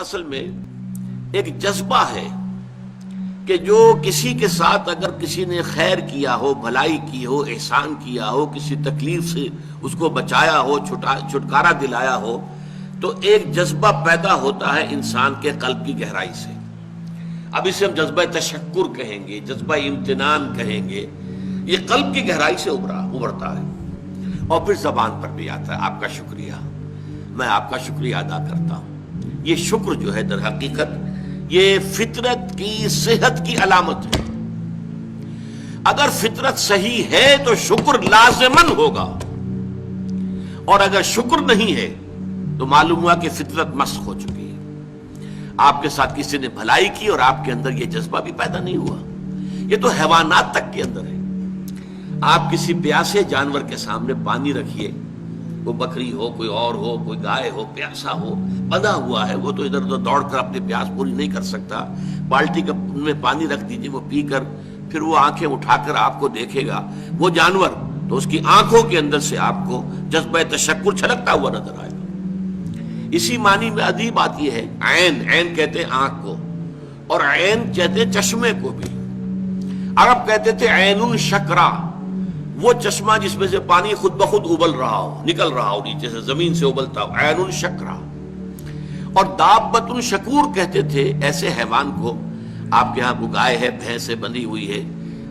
اصل میں ایک جذبہ ہے کہ جو کسی کے ساتھ اگر کسی نے خیر کیا ہو، بھلائی کی ہو، احسان کیا ہو، کسی تکلیف سے اس کو بچایا ہو، چھٹکارا دلایا ہو، تو ایک جذبہ پیدا ہوتا ہے انسان کے قلب کی گہرائی سے. اب اسے ہم جذبہ تشکر کہیں گے، جذبہ امتنان کہیں گے. یہ قلب کی گہرائی سے ابھرتا ہے اور پھر زبان پر بھی آتا ہے. آپ کا شکریہ، میں آپ کا شکریہ ادا کرتا ہوں. یہ شکر جو ہے در حقیقت یہ فطرت کی صحت کی علامت ہے. اگر فطرت صحیح ہے تو شکر لازماً ہوگا، اور اگر شکر نہیں ہے تو معلوم ہوا کہ فطرت مسخ ہو چکی ہے. آپ کے ساتھ کسی نے بھلائی کی اور آپ کے اندر یہ جذبہ بھی پیدا نہیں ہوا. یہ تو حیوانات تک کے اندر ہے. آپ کسی پیاسے جانور کے سامنے پانی رکھیے، وہ بکری ہو، کوئی اور ہو، کوئی گائے ہو، پیاسا ہو، بندھا ہوا ہے، وہ تو ادھر ادھر دوڑ کر اپنی پیاس پوری نہیں کر سکتا. بالٹی میں پانی رکھ دیجیے، وہ پی کر پھر وہ آنکھیں اٹھا کر آپ کو دیکھے گا. وہ جانور تو اس کی آنکھوں کے اندر سے آپ کو جذبہ تشکر چھلکتا ہوا نظر آئے گا. اسی معنی میں عجیب بات یہ ہے، عین کہتے ہیں آنکھ کو، اور عین کہتے ہیں چشمے کو بھی. عرب کہتے تھے عین الشکرا، وہ چشمہ جس میں سے پانی خود بخود ابل رہا ہو، نکل رہا ہو، نیچے سے زمین سے ابلتا ہو، عین الشکرا. اور دابۃ شکور کہتے تھے ایسے حیوان کو. آپ کے ہاں کو گائے ہے، بھینس سے بندھی ہوئی ہے،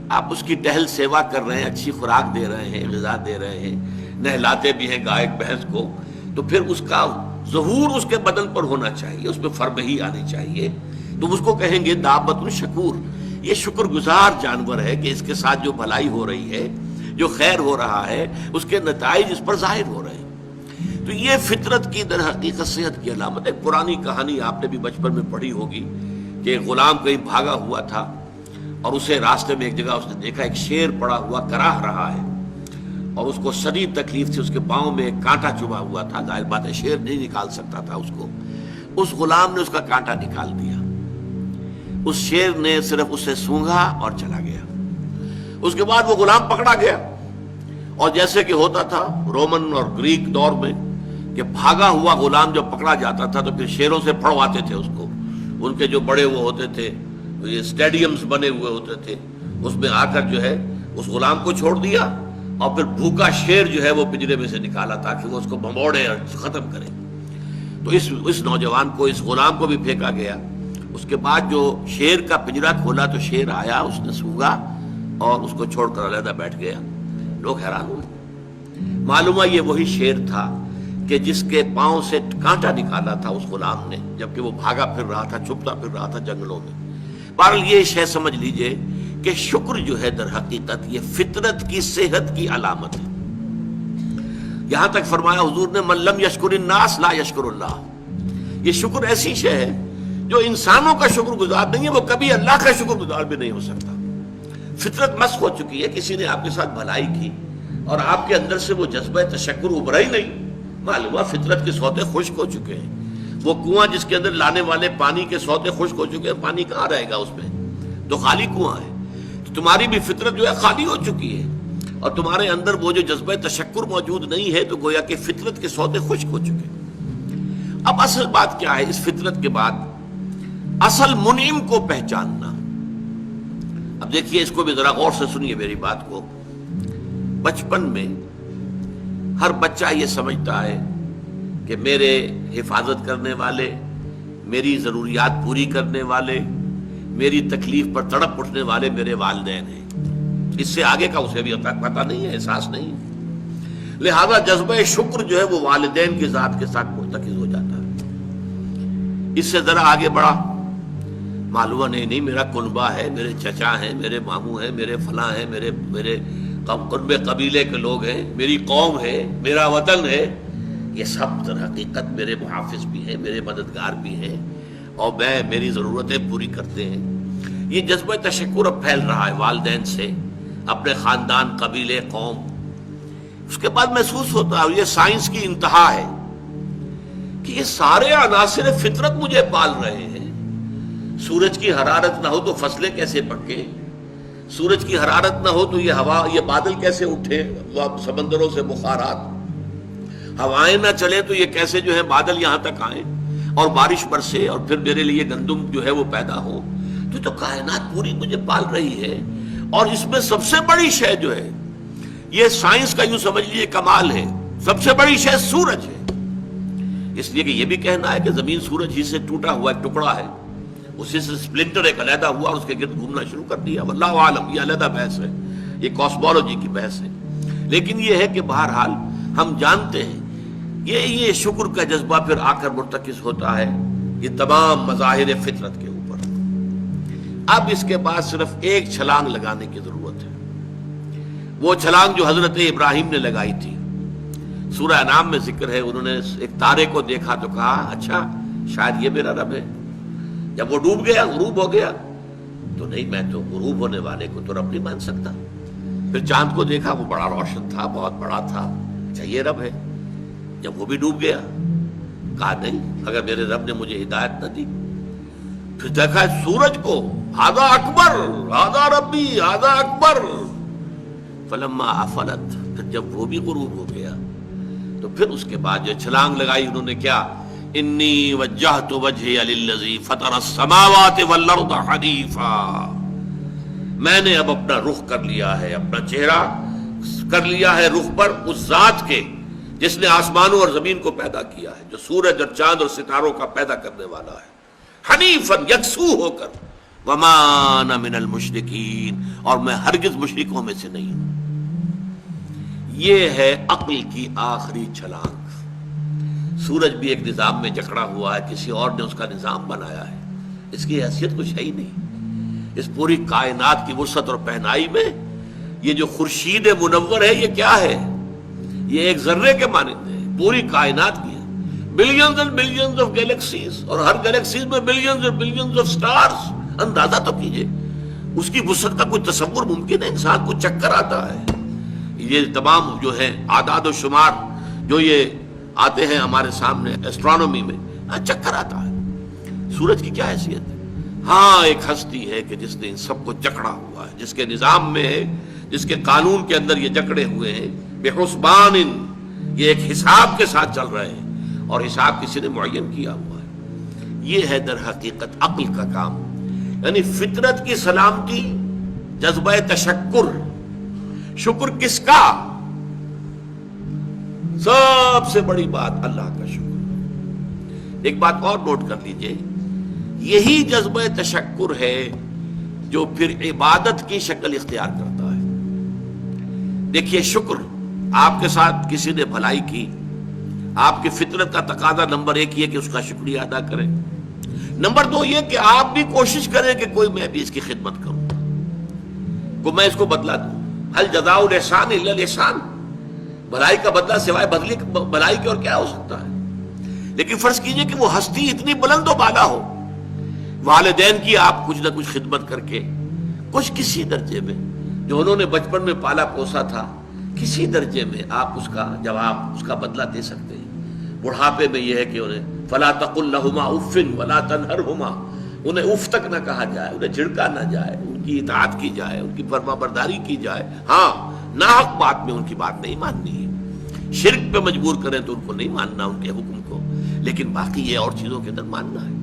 آپ اس کی ٹہل سیوا کر رہے ہیں، اچھی خوراک دے رہے ہیں، غذا دے رہے ہیں، نہلاتے بھی ہیں گائے بھینس کو، تو پھر اس کا ظہور اس کے بدن پر ہونا چاہیے، اس پہ فربہی آنی چاہیے. تو اس کو کہیں گے دابۃ شکور. یہ شکر گزار جانور ہے کہ اس کے ساتھ جو بھلائی ہو رہی ہے، جو خیر ہو رہا ہے، اس کے نتائج اس پر ظاہر ہو رہے ہیں. تو یہ فطرت کی در حقیقت صحت کی علامت ہے. پرانی کہانی آپ نے بھی بچپن میں پڑھی ہوگی کہ ایک غلام کہیں بھاگا ہوا تھا اور اسے راستے میں ایک جگہ اس نے دیکھا ایک شیر پڑا ہوا کراہ رہا ہے، اور اس کو شدید تکلیف تھی. اس کے پاؤں میں ایک کانٹا چبھا ہوا تھا. ظاہر بات ہے شیر نہیں نکال سکتا تھا اس کو. اس غلام نے اس کا کانٹا نکال دیا. اس شیر نے صرف اسے سونگھا اور چلا گیا. اس کے بعد وہ غلام پکڑا گیا، اور جیسے کہ ہوتا تھا رومن اور گریک دور میں کہ بھاگا ہوا غلام جب پکڑا جاتا تھا تو پھر شیروں سے پھڑواتے تھے اس کو. ان کے جو بڑے وہ ہوتے تھے، یہ اسٹیڈیمز بنے ہوئے ہوتے تھے، اس میں آ کر جو ہے اس غلام کو چھوڑ دیا، اور پھر بھوکا شیر جو ہے وہ پنجرے میں سے نکالا تاکہ وہ اس کو بھموڑے اور ختم کرے. تو اس نوجوان کو، اس غلام کو بھی پھینکا گیا. اس کے بعد جو شیر کا پنجرا کھولا تو شیر آیا، اس نے سونگا اور اس کو چھوڑ کر علیحدہ بیٹھ گیا. لوگ حیران ہوئے. معلوم ہے یہ وہی شیر تھا کہ جس کے پاؤں سے کانٹا نکالا تھا اس غلام نے، جبکہ وہ بھاگا پھر رہا تھا، چھپتا پھر رہا تھا جنگلوں میں. بہرحال یہ شے سمجھ لیجئے کہ شکر جو ہے در حقیقت یہ فطرت کی صحت کی علامت ہے. یہاں تک فرمایا حضور نے من لم یشکر الناس لا یشکر اللہ. یہ شکر ایسی شے ہے جو انسانوں کا شکر گزار نہیں ہے، وہ کبھی اللہ کا شکر گزار بھی نہیں ہو سکتا. فطرت مسخ ہو چکی ہے. کسی نے آپ کے ساتھ بھلائی کی اور آپ کے اندر سے وہ جذبہ تشکر ابھرا ہی نہیں. معلوم ہے فطرت کے سوتے خشک ہو چکے ہیں. وہ کنواں جس کے اندر لانے والے پانی کے سوتے خشک ہو چکے ہیں، پانی کہاں رہے گا اس میں؟ تو خالی کنواں ہے. تو تمہاری بھی فطرت جو ہے خالی ہو چکی ہے، اور تمہارے اندر وہ جو جذبہ تشکر موجود نہیں ہے، تو گویا کہ فطرت کے سوتے خشک ہو چکے ہیں. اب اصل بات کیا ہے؟ اس فطرت کے بعد اصل منعم کو پہچاننا. اب دیکھیے، اس کو بھی ذرا غور سے سنیے میری بات کو. بچپن میں ہر بچہ یہ سمجھتا ہے کہ میرے حفاظت کرنے والے، میری ضروریات پوری کرنے والے، میری تکلیف پر تڑپ اٹھنے والے میرے والدین ہیں. اس سے آگے کا اسے بھی پتہ نہیں ہے، احساس نہیں ہے. لہذا جذبہ شکر جو ہے وہ والدین کی ذات کے ساتھ مرتکز ہو جاتا ہے. اس سے ذرا آگے بڑھا، معلوم نہیں میرا کنبہ ہے، میرے چچا ہیں، میرے ماموں ہیں، میرے فلاں ہیں، میرے قربے قبیلے کے لوگ ہیں، میری قوم ہے، میرا وطن ہے. یہ سب در حقیقت میرے محافظ بھی ہیں، میرے مددگار بھی ہیں، اور میری ضرورتیں پوری کرتے ہیں. یہ جذبہ تشکر اب پھیل رہا ہے والدین سے، اپنے خاندان، قبیلے، قوم. اس کے بعد محسوس ہوتا ہے، یہ سائنس کی انتہا ہے، کہ یہ سارے عناصر فطرت مجھے پال رہے ہیں. سورج کی حرارت نہ ہو تو فصلیں کیسے پکیں؟ سورج کی حرارت نہ ہو تو یہ ہوا، یہ بادل کیسے اٹھے، سمندروں سے بخارات؟ ہوائیں نہ چلے تو یہ کیسے جو ہے بادل یہاں تک آئیں؟ اور بارش برسے اور پھر میرے لیے گندم جو ہے وہ پیدا ہو، تو کائنات پوری مجھے پال رہی ہے. اور اس میں سب سے بڑی شے جو ہے، یہ سائنس کا یوں سمجھ لیجیے کمال ہے، سب سے بڑی شے سورج ہے. اس لیے کہ یہ بھی کہنا ہے کہ زمین سورج ہی سے ٹوٹا ہوا ایک ٹکڑا ہے، اسی سے سپلنٹر ایک علیحدہ ہوا اور اس کے گرد گھومنا شروع کر دیا. واللہ عالم، یہ علیحدہ بحث ہے، یہ کاسمولوجی کی بحث ہے. لیکن یہ ہے کہ بہرحال ہم جانتے ہیں یہ شکر کا جذبہ پھر آ کر مرتکز ہوتا ہے یہ تمام مظاہر فطرت کے اوپر. اب اس کے بعد صرف ایک چھلانگ لگانے کی ضرورت ہے، وہ چھلانگ جو حضرت ابراہیم نے لگائی تھی. سورہ انعام میں ذکر ہے، انہوں نے ایک تارے کو دیکھا تو کہا اچھا شاید یہ میرا رب ہے. جب وہ ڈوب گیا، غروب ہو گیا، تو نہیں، میں تو غروب ہونے والے کو تو رب نہیں مان سکتا. پھر چاند کو دیکھا، وہ بڑا روشن تھا، بہت بڑا تھا، اچھا یہ رب ہے. جب وہ بھی ڈوب گیا، کہا نہیں، اگر میرے رب نے مجھے ہدایت نہ دی. پھر دیکھا سورج کو، ہذا اکبر، ہذا ربی، ہذا اکبر. فلما افلت، پھر جب وہ بھی غروب ہو گیا تو پھر اس کے بعد جو چھلانگ لگائی انہوں نے کیا، انی وجہت وجہی للذی فطر السماوات والارض حنیفا. میں نے اب اپنا رخ کر لیا ہے، اپنا چہرہ کر لیا ہے رخ پر اس ذات کے جس نے آسمانوں اور زمین کو پیدا کیا ہے، جو سورج اور چاند اور ستاروں کا پیدا کرنے والا ہے. حنیفا، یکسو ہو کر. وما انا من المشرکین، اور میں ہرگز مشرکوں میں سے نہیں ہوں. یہ ہے عقل کی آخری چھلانگ. سورج بھی ایک نظام میں جکڑا ہوا ہے، کسی اور نے اس کا نظام بنایا ہے، اس کی حیثیت کچھ ہے ہی نہیں. اس پوری کائنات کی وسعت اور پہنائی میں یہ جو خورشید منور ہے، یہ کیا ہے؟ یہ ایک ذرے کے مانند ہے. پوری کائنات کی billions and billions of galaxies, اور ہر گیلیکسیز میں بلینز اور بلینز آف سٹارز. اندازہ تو کیجئے اس کی وسعت کا کوئی تصور ممکن ہے؟ انسان کو چکر آتا ہے. یہ تمام جو ہے اعداد و شمار جو یہ آتے ہیں ہمارے سامنے ایسٹرونومی میں، چکر آتا ہے. سورج کی کیا حیثیت ہے؟ ہاں ایک ہستی ہے کہ جس نے ان سب کو جکڑا ہوا ہے، جس کے نظام میں ہے، جس کے قانون کے اندر یہ جکڑے ہوئے ہیں. بحسبان، یہ ایک حساب کے ساتھ چل رہے ہیں، اور حساب کسی نے معین کیا ہوا ہے. یہ ہے در حقیقت عقل کا کام. یعنی فطرت کی سلامتی، جذبہ تشکر. شکر کس کا؟ سب سے بڑی بات اللہ کا شکر. ایک بات اور نوٹ کر لیجئے، یہی جذبہ تشکر ہے جو پھر عبادت کی شکل اختیار کرتا ہے. دیکھیے شکر، آپ کے ساتھ کسی نے بھلائی کی، آپ کی فطرت کا تقاضا نمبر ایک یہ کہ اس کا شکریہ ادا کریں. نمبر دو یہ کہ آپ بھی کوشش کریں کہ کوئی میں بھی اس کی خدمت کروں، کو میں اس کو بدلا دوں. ہل جزاء الاحسان الا الاحسان، بھلائی کا بدلہ سوائے بھلائی کے اور کیا ہو سکتا ہے؟ لیکن فرض کیجئے کہ وہ ہستی اتنی بلند و بالا ہو، والدین کی آپ کچھ نہ کچھ خدمت کر کے، کچھ کسی درجے میں جو انہوں نے بچپن میں پالا پوسا تھا، کسی درجے میں آپ اس کا جواب، اس کا بدلہ دے سکتے ہیں. بڑھاپے میں یہ ہے کہ انہیں فلا تقل لهما اف ولا تنهرهما، انہیں اف تک نہ کہا جائے، انہیں جھڑکا نہ جائے، ان کی اطاعت کی جائے، ان کی فرما برداری کی جائے. ہاں ناحق بات میں ان کی بات نہیں ماننی ہے، شرک پہ مجبور کریں تو ان کو نہیں ماننا، ان کے حکم کو، لیکن باقی یہ اور چیزوں کے اندر ماننا ہے.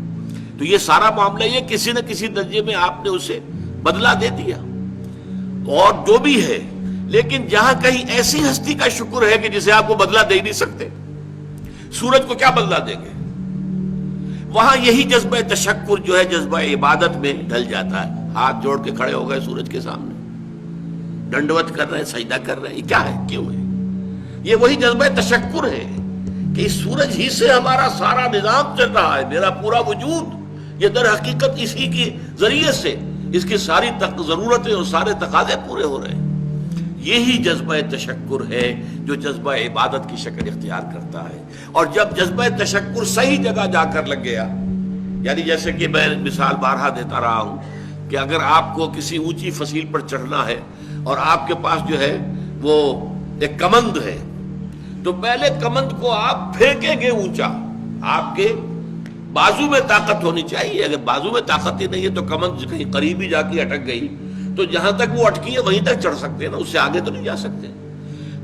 تو یہ سارا معاملہ یہ کسی نہ کسی درجے میں آپ نے اسے بدلہ دے دیا اور جو بھی ہے. لیکن جہاں کہیں ایسی ہستی کا شکر ہے کہ جسے آپ کو بدلہ دے نہیں سکتے، سورج کو کیا بدلہ دیں گے، وہاں یہی جذبہ تشکر جو ہے جذبہ عبادت میں ڈھل جاتا ہے. ہاتھ جوڑ کے کھڑے ہو گئے سورج کے سامنے، ڈنڈوت کر رہے ہیں، سجدہ کر رہے ہیں. یہ کیا ہے، کیوں ہے؟ یہ وہی جذبہ تشکر ہے کہ اس سورج ہی سے ہمارا سارا نظام چل رہا ہے، میرا پورا وجود یہ در حقیقت اسی کے ذریعے سے اس کی ساری ضرورتیں اور سارے تقاضے پورے ہو رہے ہیں. یہی جذبہ تشکر ہے جو جذبہ عبادت کی شکل اختیار کرتا ہے. اور جب جذبہ تشکر صحیح جگہ جا کر لگ گیا، یعنی جیسے کہ میں مثال بارہا دیتا رہا ہوں کہ اگر آپ کو کسی اونچی فصیل پر چڑھنا ہے اور آپ کے پاس جو ہے وہ ایک کمند ہے، تو پہلے کمند کو آپ پھینکیں گے اونچا. آپ کے بازو میں طاقت ہونی چاہیے. اگر بازو میں طاقت ہی نہیں ہے تو کمند کہیں قریب ہی جا کے اٹک گئی تو جہاں تک وہ اٹکی ہے وہیں تک چڑھ سکتے ہیں نا، اس سے آگے تو نہیں جا سکتے.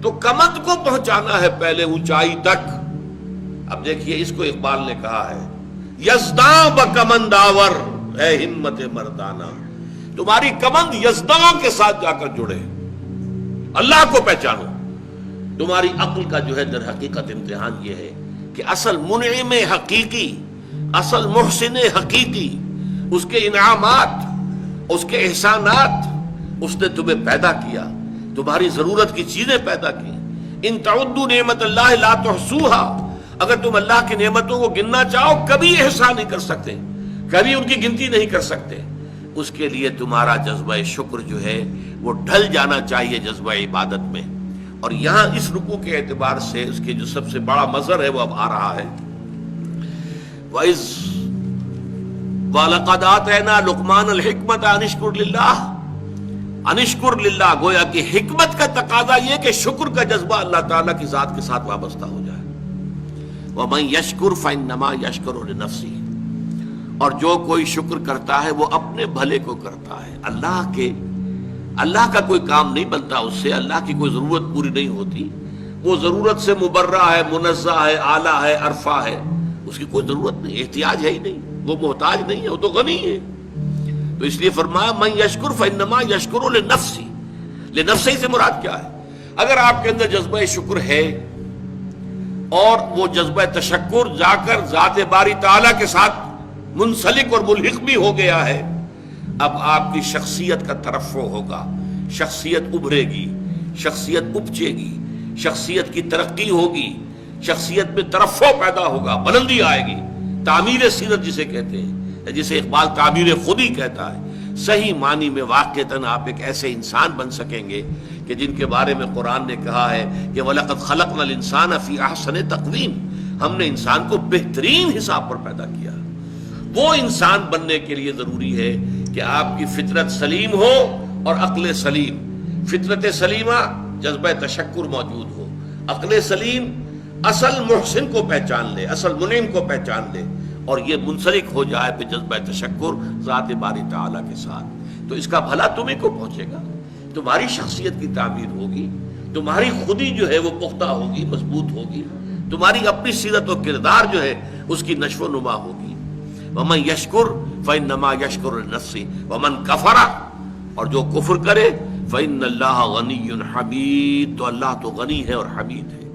تو کمند کو پہنچانا ہے پہلے اونچائی تک. اب دیکھیے اس کو اقبال نے کہا ہے یزداں بکمند آور، اے ہمت مردانہ، تمہاری کمند یزداں کے ساتھ جا کر جڑے، اللہ کو پہچانو۔ تمہاری عقل کا جو ہے در حقیقت امتحان یہ ہے کہ اصل منعم حقیقی، اصل محسن حقیقی، اس کے انعامات، اس کے احسانات، اس نے تمہیں پیدا کیا، تمہاری ضرورت کی چیزیں پیدا کی۔ ان تعدوا نعمت اللہ لا تحصوها، اگر تم اللہ کی نعمتوں کو گننا چاہو کبھی احسان نہیں کر سکتے، کبھی ان کی گنتی نہیں کر سکتے۔ اس کے لیے تمہارا جذبہ شکر جو ہے وہ ڈھل جانا چاہیے جذبہ عبادت میں۔ اور یہاں اس رکوع کے اعتبار سے اس کے جو سب سے بڑا مظہر ہے وہ اب آ رہا ہے، وَإِذْ وَلَقَدْ آتَيْنَا لُقْمَانَ الْحِكْمَةَ أَنِ اشْكُرْ لِلَّهِ، أَنِ اشْكُرْ لِلَّهِ، گویا کہ حکمت کا تقاضا یہ کہ شکر کا جذبہ اللہ تعالیٰ کی ذات کے ساتھ وابستہ ہو جائے۔ وَمَنْ يَشْكُرْ فَإِنَّمَا يَشْكُرُ لِنَفْسِهِ، اور جو کوئی شکر کرتا ہے وہ اپنے بھلے کو کرتا ہے۔ اللہ کا کوئی کام نہیں بنتا اس سے، اللہ کی کوئی ضرورت پوری نہیں ہوتی، وہ ضرورت سے مبرہ ہے، منزہ ہے، اعلیٰ ہے، عرفہ ہے، اس کی کوئی ضرورت نہیں، احتیاج ہے ہی نہیں، وہ محتاج نہیں ہے، وہ تو غنی ہے۔ تو اس لیے فرمایا من یشکر فانما یشکر لنفسہ، لنفسہ سے مراد کیا ہے؟ اگر آپ کے اندر جذبہ شکر ہے اور وہ جذبہ تشکر جا کر ذات باری تعالیٰ کے ساتھ منسلک اور ملحق بھی ہو گیا ہے، اب آپ کی شخصیت کا ترفع ہوگا، شخصیت ابھرے گی، شخصیت اپچے گی، شخصیت کی ترقی ہوگی، شخصیت میں ترفع پیدا ہوگا، بلندی آئے گی، تعمیر سیرت جسے کہتے ہیں، جسے اقبال تعمیر خودی کہتا ہے۔ صحیح معنی میں واقعتاً آپ ایک ایسے انسان بن سکیں گے کہ جن کے بارے میں قرآن نے کہا ہے کہ وَلَقَدْ خَلَقْنَا الْإِنسَانَ فِي أَحْسَنِ تَقْوِيمٍ، ہم نے انسان کو بہترین حساب پر پیدا کیا۔ وہ انسان بننے کے لیے ضروری ہے کہ آپ کی فطرت سلیم ہو اور عقل سلیم، فطرت سلیمہ جذبہ تشکر موجود ہو، عقل سلیم اصل محسن کو پہچان لے، اصل منعم کو پہچان لے، اور یہ منسلک ہو جائے پہ جذبہ تشکر ذات باری تعالیٰ کے ساتھ، تو اس کا بھلا تمہیں کو پہنچے گا، تمہاری شخصیت کی تعمیر ہوگی، تمہاری خودی جو ہے وہ پختہ ہوگی، مضبوط ہوگی، تمہاری اپنی سیرت و کردار جو ہے اس کی نشو و نما ہوگی۔ وَمَنْ يَشْكُرْ فَإِنَّمَا يَشْكُرُ لِنَفْسِهِ وَمَنْ كَفَرَ، اور جو کفر کرے فَإِنَّ اللَّهَ غَنِيٌّ حَمِيدٌ، تو اللہ تو غنی ہے اور حمید ہے۔